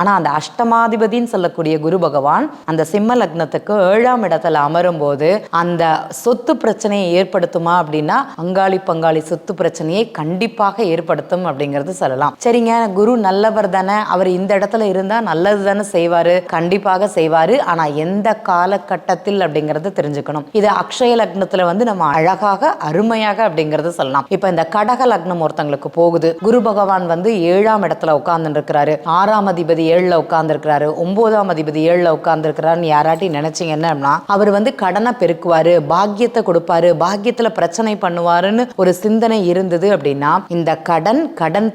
ஆனா அந்த அஷ்டமாதிபதின்னு சொல்லக்கூடிய குரு பகவான் அந்த சிம்ம லக்னத்துக்கு 7ஆம் இடத்துல அமரும் போது அந்த சொத்து பிரச்சனையை ஏற்படுத்துமா அப்படின்னா அங்காளி பங்காளி சொத்து பிரச்சனையை கண்டிப்பாக ஏற்படுத்தும் அப்படிங்கிறது சொல்லலாம். சரிங்க, குரு நல்லவர் தானே, அவர் இந்த இடத்துல இருந்தா நல்லது தானே செய்வாரு, கண்டிப்பாக செய்வாரு. ஆனா எந்த காலகட்டத்தில் அப்படிங்கறது தெரிஞ்சுக்கணும். இது அக்ஷய லக்னத்துல நம்ம அழகாக அருமையாக அப்படிங்கறது சொல்லலாம். இப்ப இந்த கடக லக்னம் ஒருத்தங்களுக்கு போகுது, குரு பகவான் 7ஆம் இடத்துல உட்கார்ந்து இருக்கிறாரு, 6ஆம் அதிபதி 7ல உட்கார்ந்து இருக்கிறாரு, 9ஆம் அதிபதி 7ல உட்கார்ந்து இருக்கிறாருன்னு யாராட்டி நினைச்சீங்கன்னா அவர் கடனை பெருக்குவாரு, பாக்கியத்தை கொடுப்பாரு, பாக்கியத்துல பிரச்சனை பண்ணுவாருன்னு ஒரு சிந்தனை இருந்தது அப்படின்னா இந்த கடன்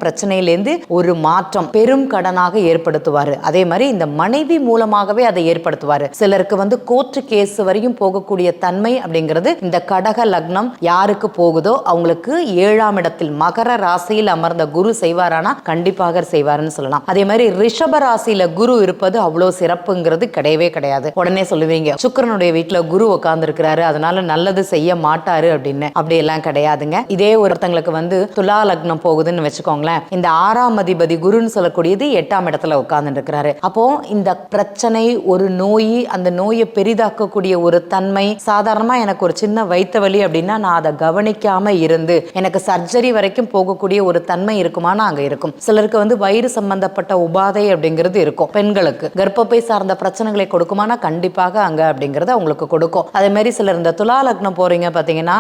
பிரச்சனையிலேருந்து ஒரு மாற்றம் பெரும் கடனாக ஏற்படுத்துவாரு. அதே மாதிரி இந்த மனைவி மூலமாகவே அதை ஏற்படுத்துவாரு. சிலருக்கு கோர்ட்டு கேஸ் வரையும் போகக்கூடிய தன்மை அப்படிங்கிறது இந்த கடக லக்னம் யாருக்கு போகுதோ அவங்களுக்கு 7ஆம் இடத்தில் மகர ராசியில் அமர்ந்த குரு செய்வாரானா கண்டிப்பாக செய்வாருன்னு சொல்லலாம். அதே மாதிரி ரிஷப ராசியில குரு இருப்பது அவ்வளவு சிறப்புங்கிறது கிடையவே கிடையாது. உடனே சொல்லுவீங்க சுக்கிரனுடைய வீட்டுல குரு உட்கார்ந்து இருக்கிறாரு அதனால நல்லது செய்ய மாட்டாரு அப்படின்னு. அப்படி எல்லாம் கிடையாதுங்க. இதே ஒருத்தங்களுக்கு துலா லக்னம் போகுதுன்னு வச்சுக்கோங்களேன், இந்த 6ஆம் அதிபதி குருன்னு சொல்லக்கூடியது 8ஆம் இடத்துல உட்கார்ந்து இருக்கிறாரு. அப்போ இந்த பிரச்சனை ஒரு நோய், அந்த நோயை பெரிதாக்கக்கூடிய ஒரு தன்மை, சாதாரணமா எனக்கு ஒரு சின்ன வயிற்று வலி அப்படின்னா நான் அதை கவனிக்காம இருந்து எனக்கு சர்ஜரி வரைக்கும் போகக்கூடிய ஒரு தன்மை இருக்குமானா அங்க இருக்கும். சிலருக்கு வயிறு சம்பந்தப்பட்ட உபாதை அப்படிங்கிறது இருக்கும். பெண்களுக்கு கர்ப்பப்பை சார்ந்த பிரச்சனைகளை கொடுக்குமானா கண்டிப்பாக அங்க அப்படிங்கறது அவங்களுக்கு கொடுக்கும். அதே மாதிரி சிலர் இந்த துலா லக்னம் போறீங்க பாத்தீங்கன்னா